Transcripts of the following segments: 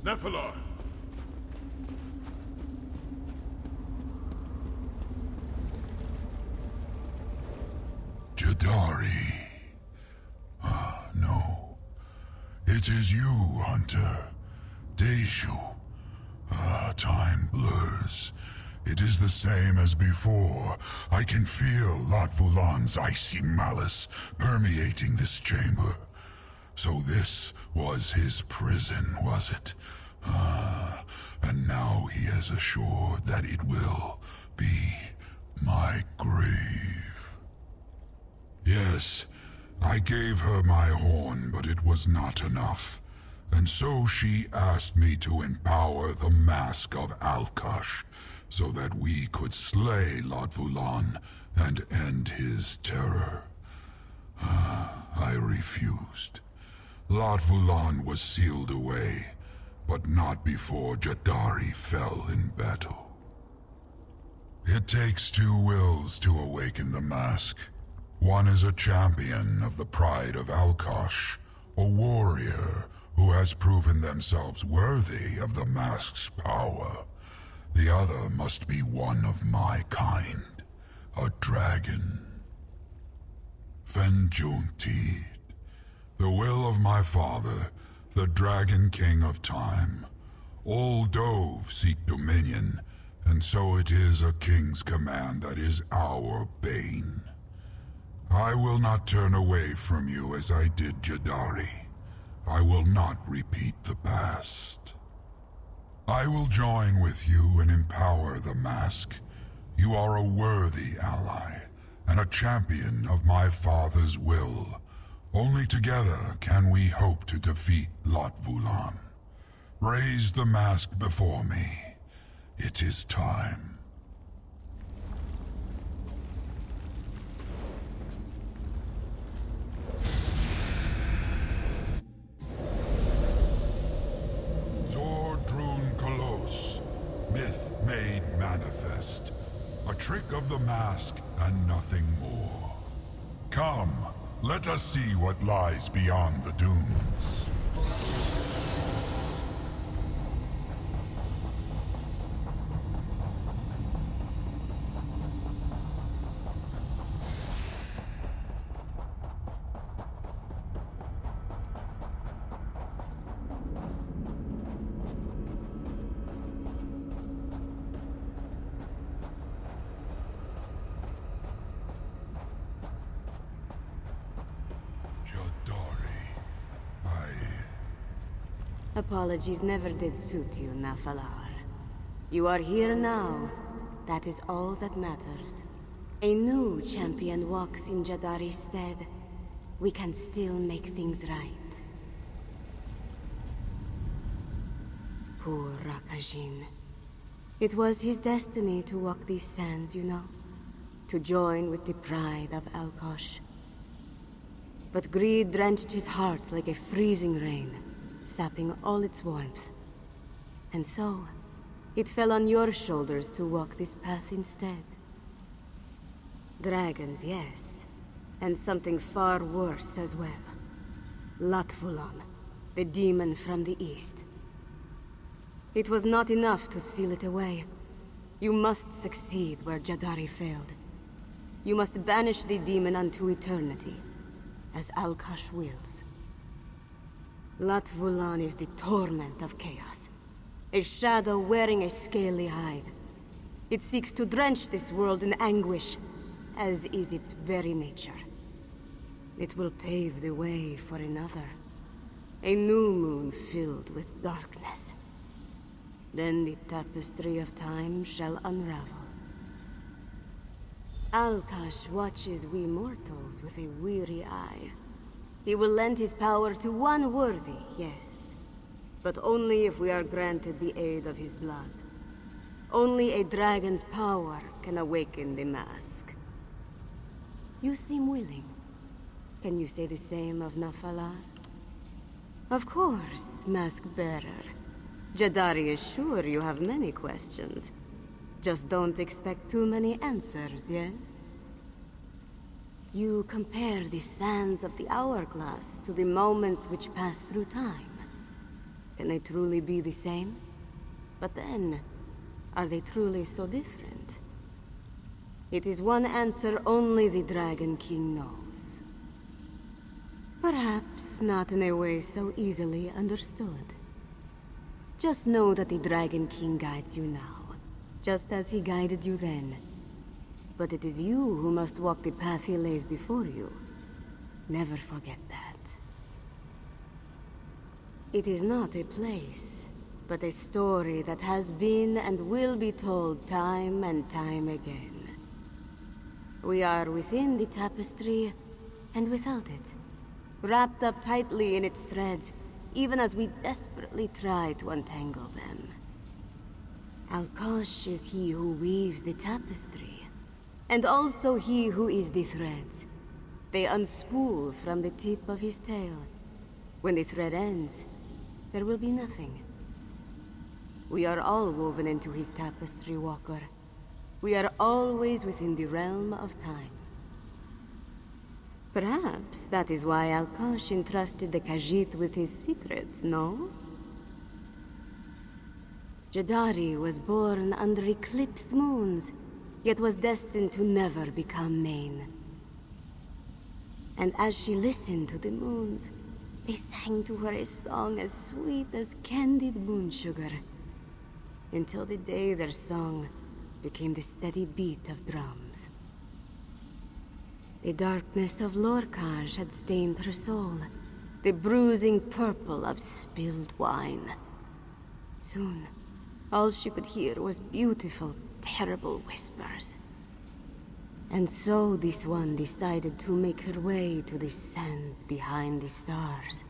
Nephilar! Jadari. No. It is you, Hunter. Deju. Time blurs. It is the same as before. I can feel Laatvulon's icy malice permeating this chamber. So this was his prison, was it? And now he has assured that it will be my grave. Yes, I gave her my horn, but it was not enough. And so she asked me to empower the Mask of Alkosh, so that we could slay Laatvulon and end his terror. I refused. Laatvulon was sealed away, but not before Jadari fell in battle. It takes two wills to awaken the mask. One is a champion of the pride of Alkosh, a warrior who has proven themselves worthy of the mask's power. The other must be one of my kind, a dragon. Kaalgrontiid, the will of my father, the Dragon King of Time. All Dove seek dominion, and so it is a king's command that is our bane. I will not turn away from you as I did Jadari. I will not repeat the past. I will join with you and empower the mask. You are a worthy ally, and a champion of my father's will. Only together can we hope to defeat Laatvulon. Raise the mask before me. It is time. Myth made manifest. A trick of the mask and nothing more. Come, let us see what lies beyond the dunes. Apologies never did suit you, Nephilar. You are here now. That is all that matters. A new champion walks in Jadari's stead. We can still make things right. Poor Rakajin. It was his destiny to walk these sands, you know. To join with the pride of Alkosh. But greed drenched his heart like a freezing rain, sapping all its warmth. And so, it fell on your shoulders to walk this path instead. Dragons, yes. And something far worse as well. Laatvulon, the demon from the east. It was not enough to seal it away. You must succeed where Jadari failed. You must banish the demon unto eternity, as Alkosh wills. Laatvulon is the torment of chaos. A shadow wearing a scaly hide. It seeks to drench this world in anguish, as is its very nature. It will pave the way for another. A new moon filled with darkness. Then the tapestry of time shall unravel. Alkosh watches we mortals with a weary eye. He will lend his power to one worthy, yes. But only if we are granted the aid of his blood. Only a dragon's power can awaken the mask. You seem willing. Can you say the same of Nephilar? Of course, Mask Bearer. Jadari is sure you have many questions. Just don't expect too many answers, yes? You compare the sands of the hourglass to the moments which pass through time. Can they truly be the same? But then, are they truly so different? It is one answer only the Dragon King knows. Perhaps not in a way so easily understood. Just know that the Dragon King guides you now, just as he guided you then. But it is you who must walk the path he lays before you. Never forget that. It is not a place, but a story that has been and will be told time and time again. We are within the tapestry, and without it, wrapped up tightly in its threads, even as we desperately try to untangle them. Alkosh is he who weaves the tapestry, and also he who is the threads. They unspool from the tip of his tail. When the thread ends, there will be nothing. We are all woven into his tapestry, Walker. We are always within the realm of time. Perhaps that is why Alkosh entrusted the Khajiit with his secrets, no? Jadari was born under eclipsed moons, yet was destined to never become main. And as she listened to the moons, they sang to her a song as sweet as candied moon sugar, until the day their song became the steady beat of drums. The darkness of Lorkhaj had stained her soul, the bruising purple of spilled wine. Soon, all she could hear was beautiful, terrible whispers. And so this one decided to make her way to the sands behind the stars,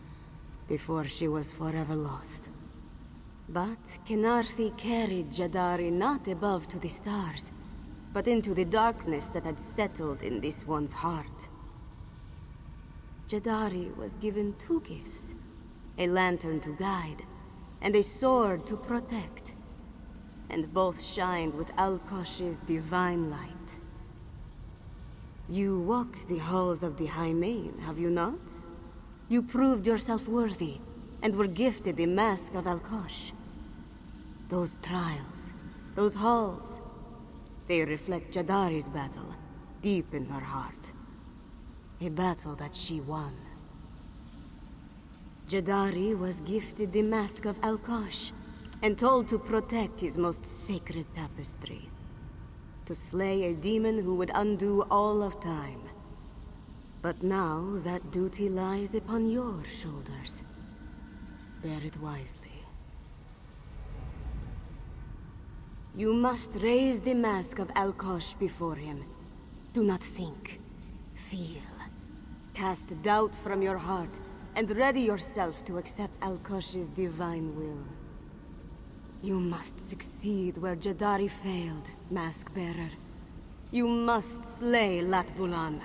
before she was forever lost. But Kenarthi carried Jadari not above to the stars, but into the darkness that had settled in this one's heart. Jadari was given two gifts, a lantern to guide, and a sword to protect. And both shined with Alkosh's divine light. You walked the halls of the High Main, have you not? You proved yourself worthy, and were gifted the mask of Alkosh. Those trials, those halls, they reflect Jadari's battle, deep in her heart. A battle that she won. Jadari was gifted the mask of Alkosh, and told to protect his most sacred tapestry. To slay a demon who would undo all of time. But now that duty lies upon your shoulders. Bear it wisely. You must raise the mask of Alkosh before him. Do not think. Feel. Cast doubt from your heart, and ready yourself to accept Alkosh's divine will. You must succeed where Jadari failed, Mask-Bearer. You must slay Laatvulon.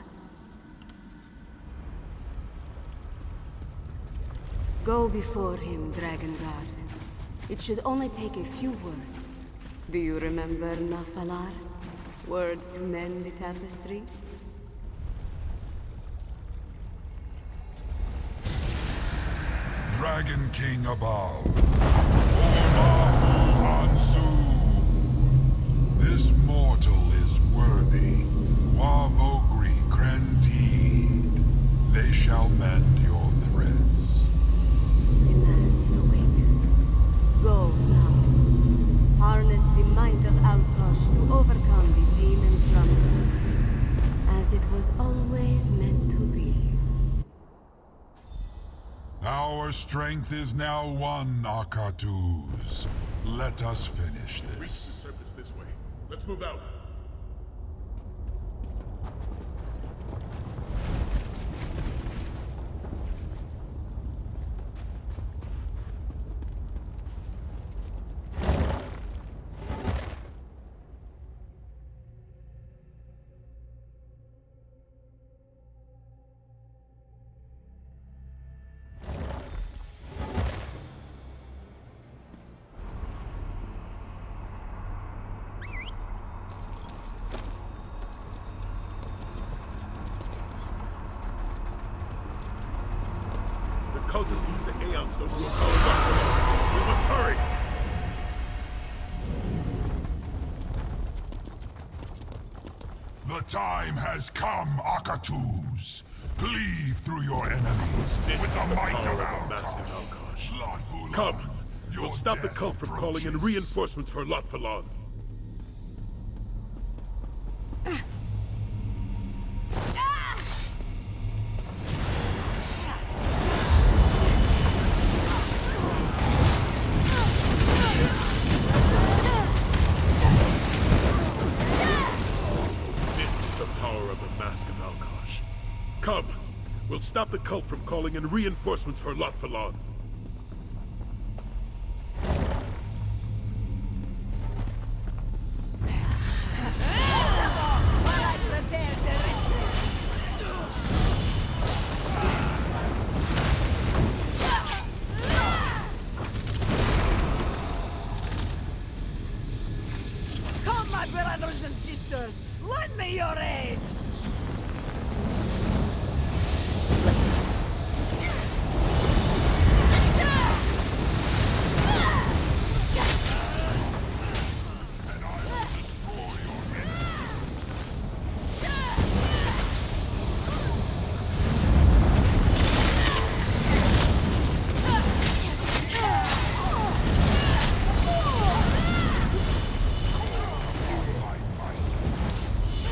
Go before him, Dragon Guard. It should only take a few words. Do you remember Nafalar? Words to mend the tapestry? Dragon King above. Omahu Hansu. This mortal is worthy. Wavogri Krentid. They shall mend your threads. The mass awakens. Go now. Harness the might of Alkosh to overcome the demon from us, as it was always meant to be. Our strength is now one, Akatuz. Let us finish Reach the this. surface this way. Let's move out. Cultists use the Aeon Stone to We must hurry! The time has come, Akatus. Cleave through your enemies This with is the the might power of of the Mask of Alduin. Alkosh. Laatvulon, Come! your We'll stop the death cult from calling in approaches. reinforcements for Laatvulon. This is the power of the Mask of Alkosh. Come! We'll stop the cult from calling in reinforcements for Laatvulon. Come, my brothers and sisters! Lend me your aid! And I will destroy your enemies. My might.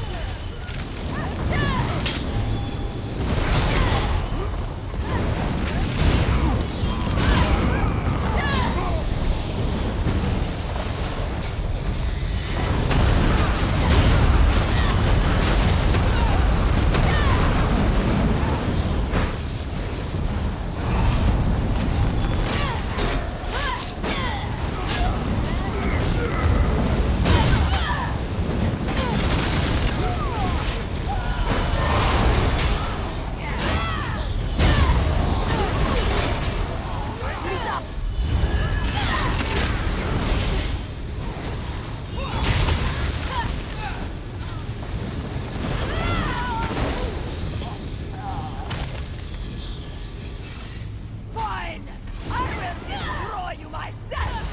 Fine! I will destroy you myself!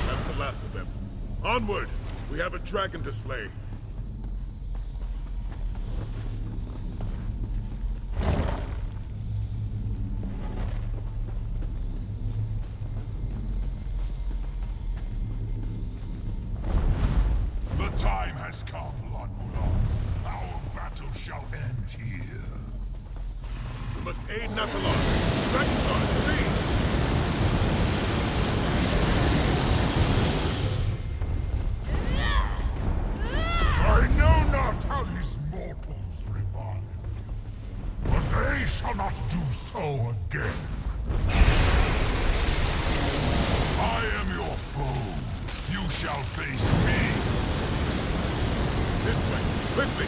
That's the last of them. Onward! We have a dragon to slay. The time has come, Laatvulon. Our battle shall end here. We must aid Nathalon. Dragon Guard, lead! I know not how these mortals revived, but they shall not do so again. I am your foe. You shall face me. This way, quickly!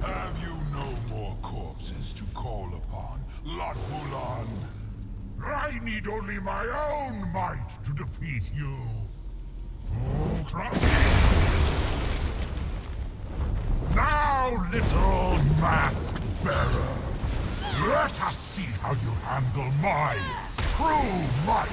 Have you no more corpses to call upon, Laatvulon? I need only my own might to defeat you. Now, little mask bearer, let us see how you handle my true might.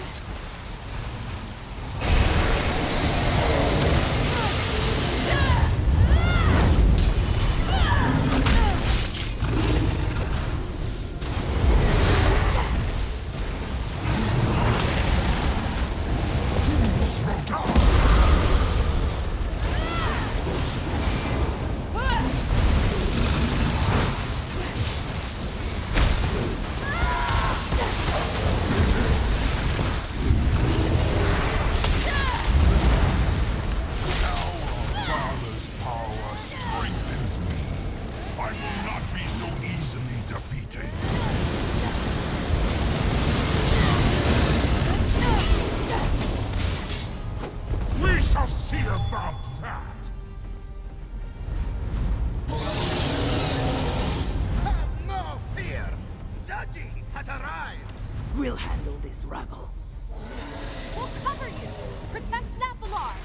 I will not be so easily defeated. We shall see about that. Have no fear! Zaji has arrived! We'll handle this rabble. We'll cover you! Protect Laatvulon!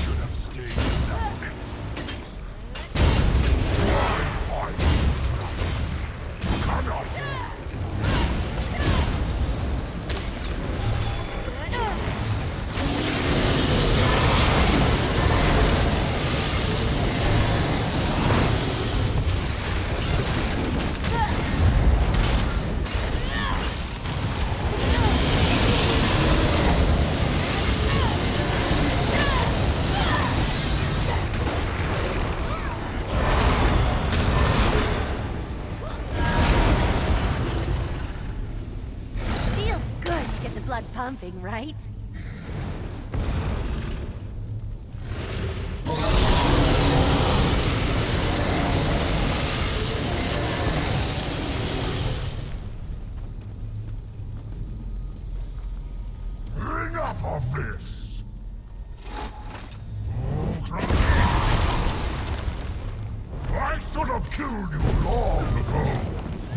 Should have stayed in that pit. Cannot. Feels good to get the blood pumping, right? Enough of this! I should have killed you long ago,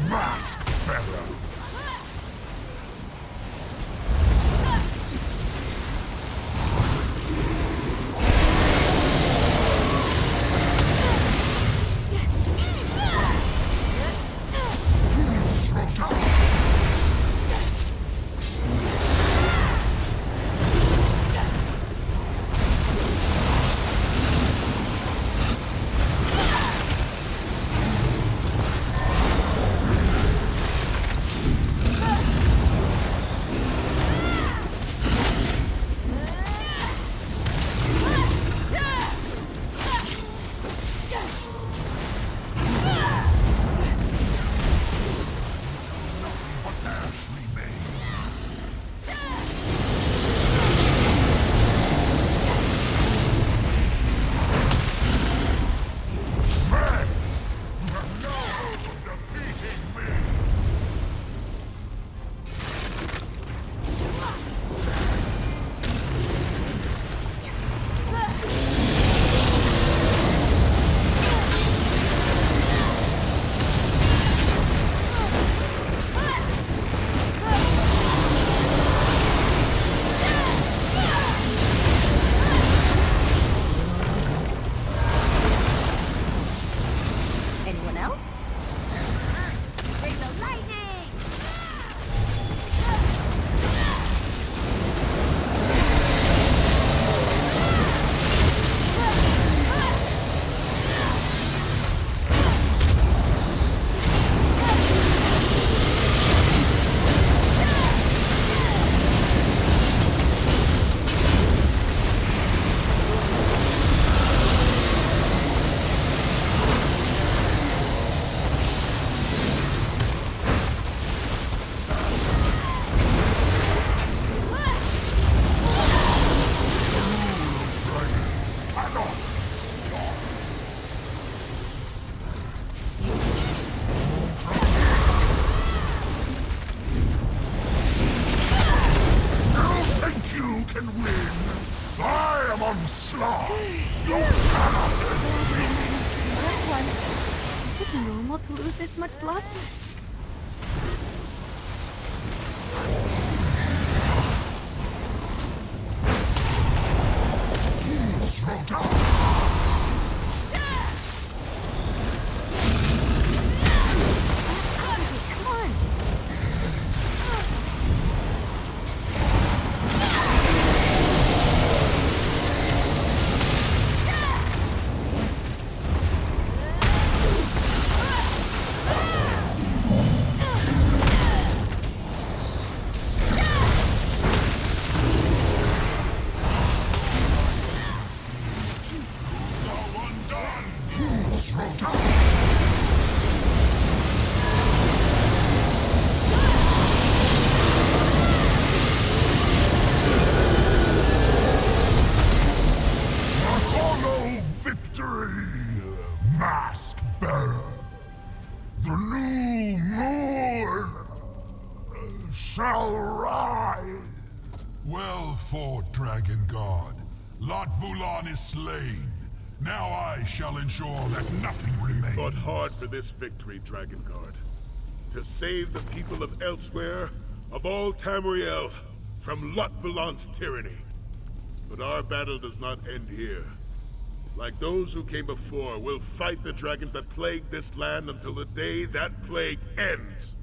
mask bearer. Anyone else? Bring the lightning! Is it normal to lose this much blood? Come on! fought, Dragon God. Laatvulon is slain. Now I shall ensure that nothing remains. Fought hard for this victory, Dragon Guard. To save the people of Elsweyr, of all Tamriel, from Laatvulon's tyranny. But our battle does not end here. Like those who came before, we'll fight the dragons that plague this land until the day that plague ends.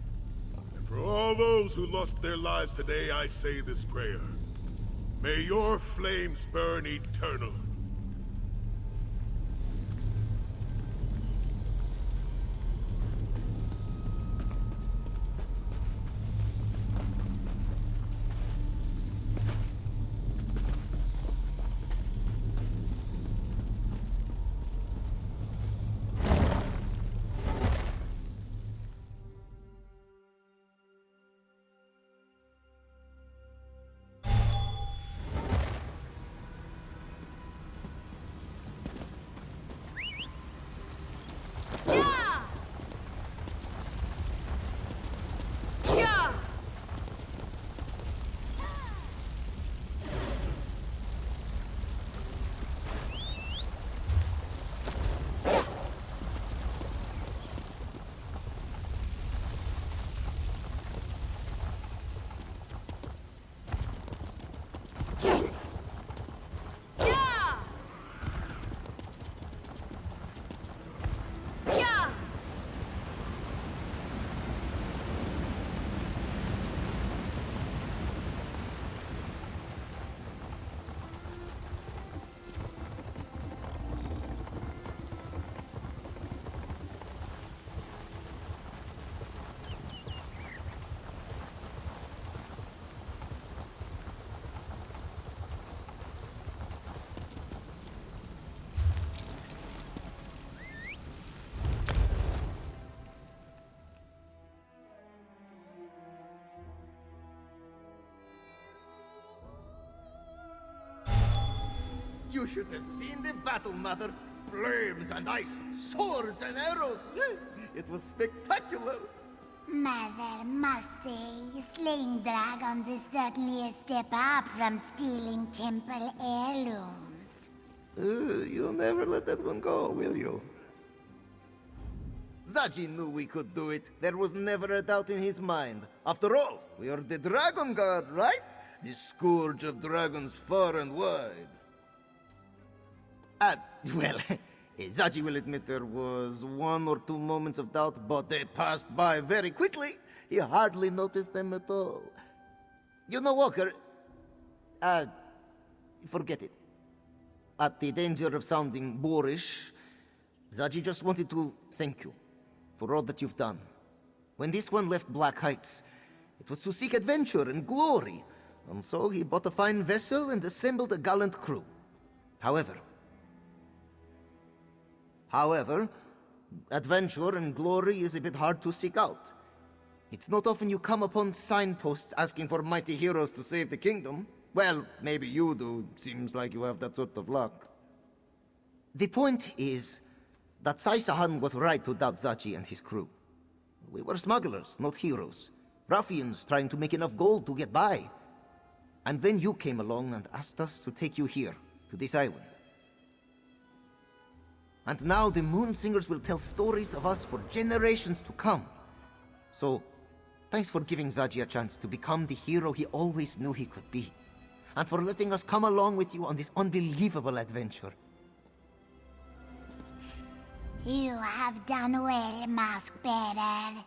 And for all those who lost their lives today, I say this prayer. May your flames burn eternal. You should have seen the battle, Mother. Flames and ice, swords and arrows. It was spectacular. Mother must say, slaying dragons is certainly a step up from stealing temple heirlooms. You'll never let that one go, will you? Zaji knew we could do it. There was never a doubt in his mind. After all, we are the Dragon God, right? The scourge of dragons far and wide. Well, Zaji will admit there was 1 or 2 moments of doubt, but they passed by very quickly. He hardly noticed them at all. You know, Walker, forget it. At the danger of sounding boorish, Zaji just wanted to thank you for all that you've done. When this one left Black Heights, it was to seek adventure and glory, and so he bought a fine vessel and assembled a gallant crew. However, adventure and glory is a bit hard to seek out. It's not often you come upon signposts asking for mighty heroes to save the kingdom. Well, maybe you do. Seems like you have that sort of luck. The point is that Sai-Sahan was right to doubt Zaji and his crew. We were smugglers, not heroes. Ruffians trying to make enough gold to get by. And then you came along and asked us to take you here, to this island. And now the Moon Singers will tell stories of us for generations to come. So, thanks for giving Zaji a chance to become the hero he always knew he could be. And for letting us come along with you on this unbelievable adventure. You have done well, Mask Bearer.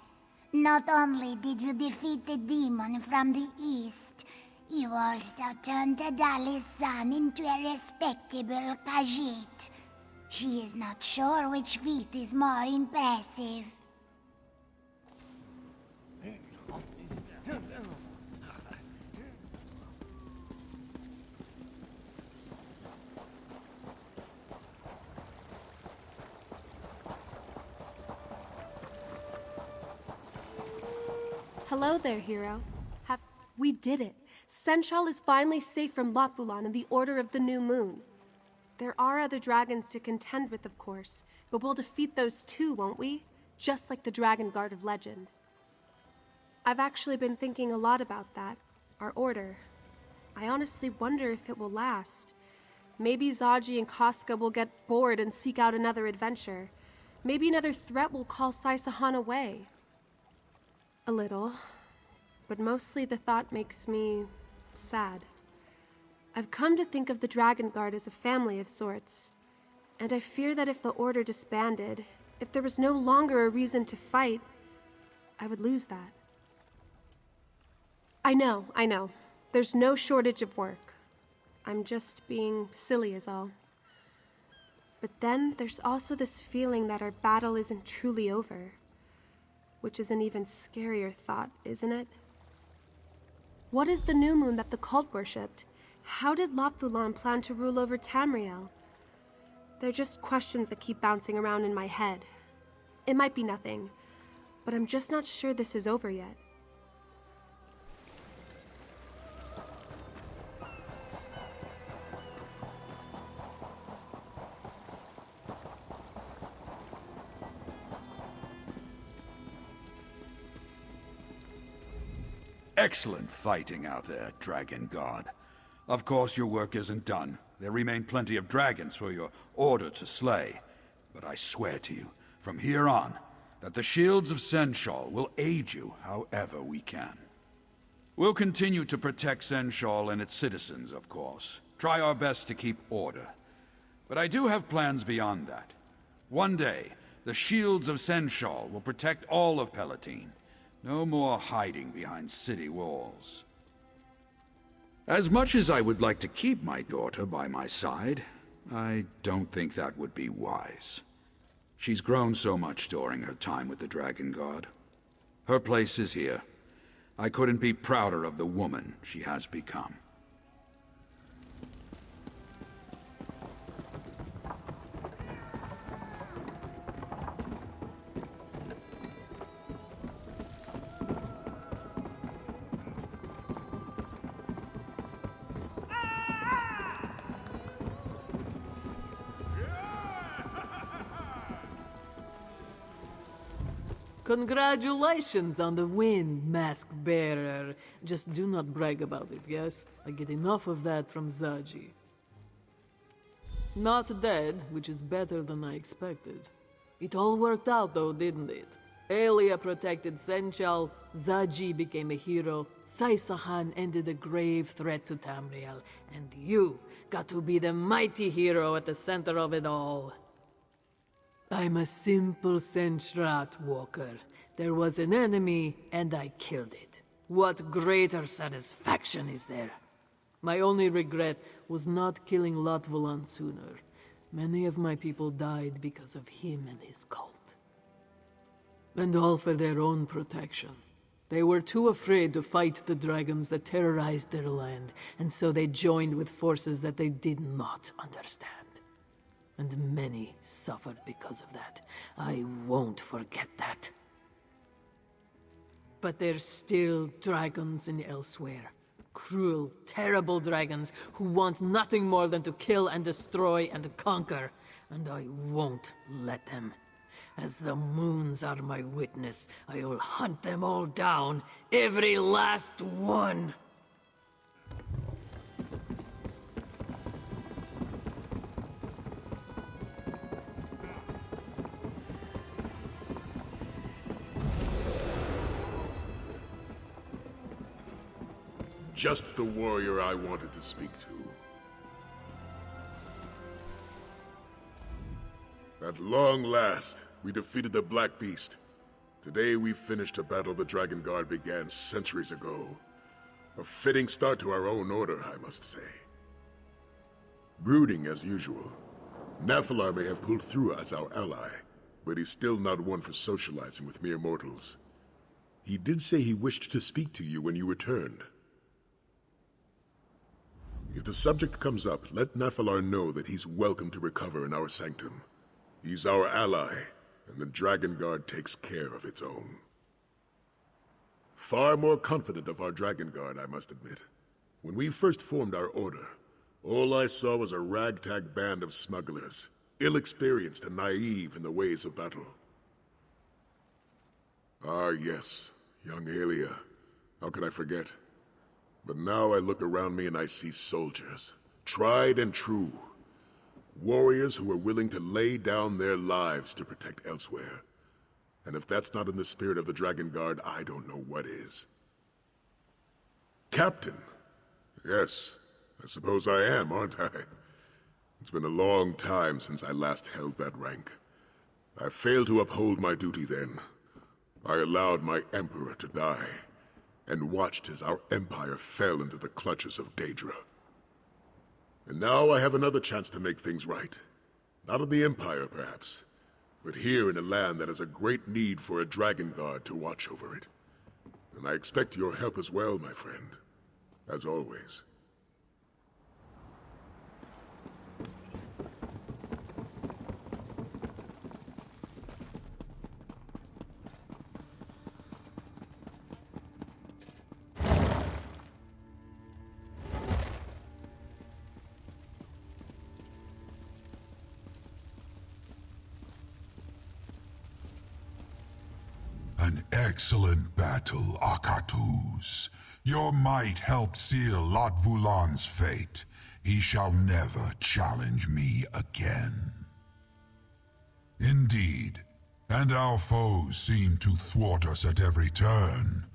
Not only did you defeat the demon from the east, you also turned Tadali's son into a respectable Khajiit. She is not sure which feat is more impressive. Hello there, hero. We did it. Senchal is finally safe from Laatvulon and the Order of the New Moon. There are other dragons to contend with, of course, but we'll defeat those too, won't we? Just like the Dragon Guard of legend. I've actually been thinking a lot about that. Our order. I honestly wonder if it will last. Maybe Zaji and Casca will get bored and seek out another adventure. Maybe another threat will call Saisahan away. A little. But mostly the thought makes me sad. I've come to think of the Dragon Guard as a family of sorts. And I fear that if the Order disbanded, if there was no longer a reason to fight, I would lose that. I know. There's no shortage of work. I'm just being silly is all. But then there's also this feeling that our battle isn't truly over. Which is an even scarier thought, isn't it? What is the new moon that the cult worshipped? How did Laatvulon plan to rule over Tamriel? They're just questions that keep bouncing around in my head. It might be nothing, but I'm just not sure this is over yet. Excellent fighting out there, Dragon God. Of course, your work isn't done. There remain plenty of dragons for your order to slay. But I swear to you, from here on, that the shields of Senshal will aid you however we can. We'll continue to protect Senshal and its citizens, of course. Try our best to keep order. But I do have plans beyond that. One day, the shields of Senshal will protect all of Palatine. No more hiding behind city walls. As much as I would like to keep my daughter by my side, I don't think that would be wise. She's grown so much during her time with the Dragon Guard. Her place is here. I couldn't be prouder of the woman she has become. Congratulations on the win, Mask Bearer. Just do not brag about it, yes? I get enough of that from Zaji. Not dead, which is better than I expected. It all worked out though, didn't it? Elia protected Senchal, Zaji became a hero, Saisahan ended a grave threat to Tamriel, and you got to be the mighty hero at the center of it all. I'm a simple Senchrat walker. There was an enemy, and I killed it. What greater satisfaction is there? My only regret was not killing Laatvulon sooner. Many of my people died because of him and his cult. And all for their own protection. They were too afraid to fight the dragons that terrorized their land, and so they joined with forces that they did not understand. And many suffered because of that. I won't forget that. But there's still dragons in Elsweyr. Cruel, terrible dragons who want nothing more than to kill and destroy and conquer. And I won't let them. As the moons are my witness, I will hunt them all down, every last one! Just the warrior I wanted to speak to. At long last, we defeated the Black Beast. Today we finished a battle the Dragon Guard began centuries ago. A fitting start to our own order, I must say. Brooding as usual. Nephilar may have pulled through as our ally, but he's still not one for socializing with mere mortals. He did say he wished to speak to you when you returned. If the subject comes up, let Nephilar know that he's welcome to recover in our sanctum. He's our ally, and the Dragon Guard takes care of its own. Far more confident of our Dragon Guard, I must admit. When we first formed our order, all I saw was a ragtag band of smugglers, ill-experienced and naive in the ways of battle. Ah yes, young Aelia. How could I forget? But now I look around me and I see soldiers, tried and true. Warriors who are willing to lay down their lives to protect Elsweyr. And if that's not in the spirit of the Dragon Guard, I don't know what is. Captain? Yes, I suppose I am, aren't I? It's been a long time since I last held that rank. I failed to uphold my duty then. I allowed my Emperor to die, and watched as our Empire fell into the clutches of Daedra. And now I have another chance to make things right. Not in the Empire, perhaps, but here in a land that has a great need for a Dragon Guard to watch over it. And I expect your help as well, my friend. As always. An excellent battle, Akatus. Your might helped seal Laatvulon's fate. He shall never challenge me again. Indeed, and our foes seem to thwart us at every turn.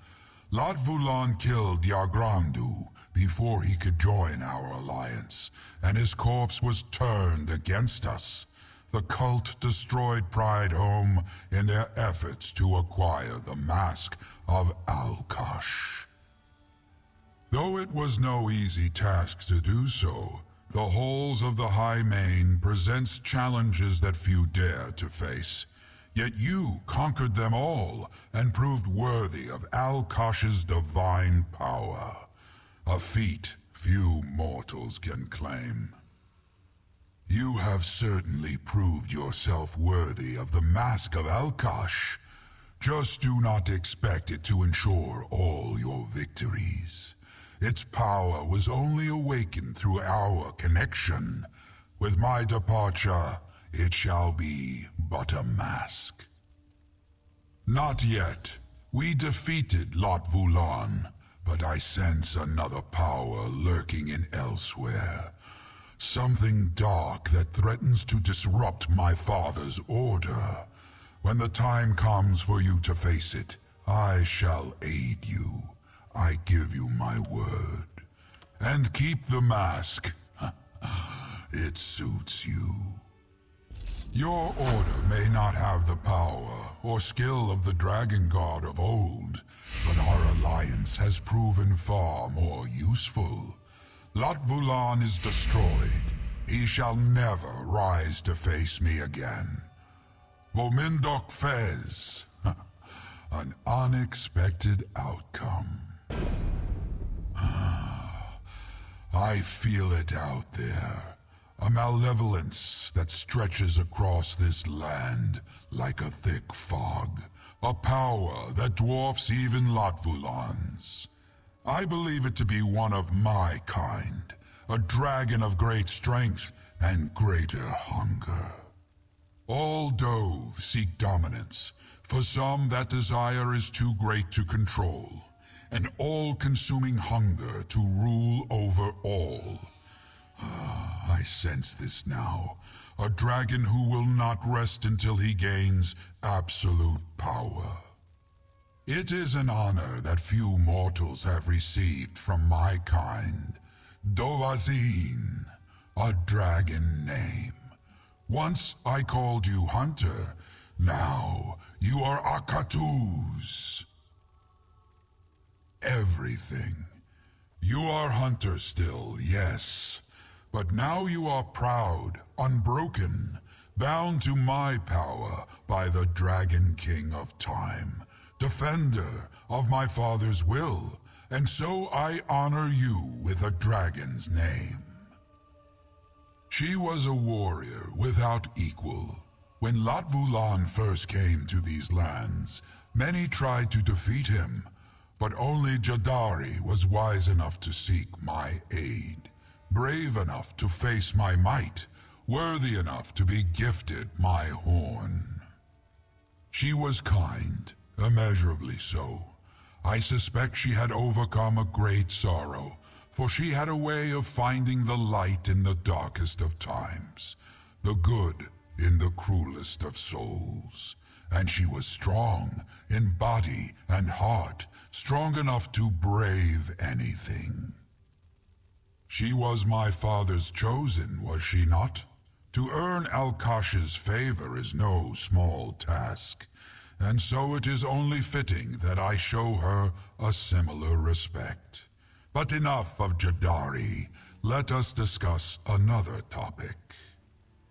Laatvulon killed Yargrandu before he could join our alliance, and his corpse was turned against us. The cult destroyed Pride Home in their efforts to acquire the mask of Alkosh. Though it was no easy task to do so, the halls of the High Main presents challenges that few dare to face. Yet you conquered them all and proved worthy of Alkosh's divine power. A feat few mortals can claim. You have certainly proved yourself worthy of the Mask of Alkosh. Just do not expect it to ensure all your victories. Its power was only awakened through our connection. With my departure, it shall be but a mask. Not yet. We defeated Laatvulon, but I sense another power lurking in Elsweyr. Something dark that threatens to disrupt my father's order. When the time comes for you to face it, I shall aid you. I give you my word. And keep the mask. It suits you. Your order may not have the power or skill of the Dragon Guard of old, but our alliance has proven far more useful. Laatvulon is destroyed. He shall never rise to face me again. Vomindok Fez. An unexpected outcome. I feel it out there. A malevolence that stretches across this land like a thick fog. A power that dwarfs even Laatvulon's. I believe it to be one of my kind, a dragon of great strength and greater hunger. All Dove seek dominance. For some, that desire is too great to control, an all-consuming hunger to rule over all. I sense this now, a dragon who will not rest until he gains absolute power. It is an honor that few mortals have received from my kind. Dovazin, a dragon name. Once I called you Hunter, now you are Akatus. Everything. You are Hunter still, yes. But now you are proud, unbroken, bound to my power by the Dragon King of Time. Defender of my father's will, and so I honor you with a dragon's name. She was a warrior without equal. When Laatvulon first came to these lands, many tried to defeat him, but only Jadari was wise enough to seek my aid, brave enough to face my might, worthy enough to be gifted my horn. She was kind, immeasurably so. I suspect she had overcome a great sorrow, for she had a way of finding the light in the darkest of times, the good in the cruelest of souls. And she was strong in body and heart, strong enough to brave anything. She was my father's chosen, was she not? To earn Alkash's favor is no small task, and so it is only fitting that I show her a similar respect. But enough of Jadari. Let us discuss another topic.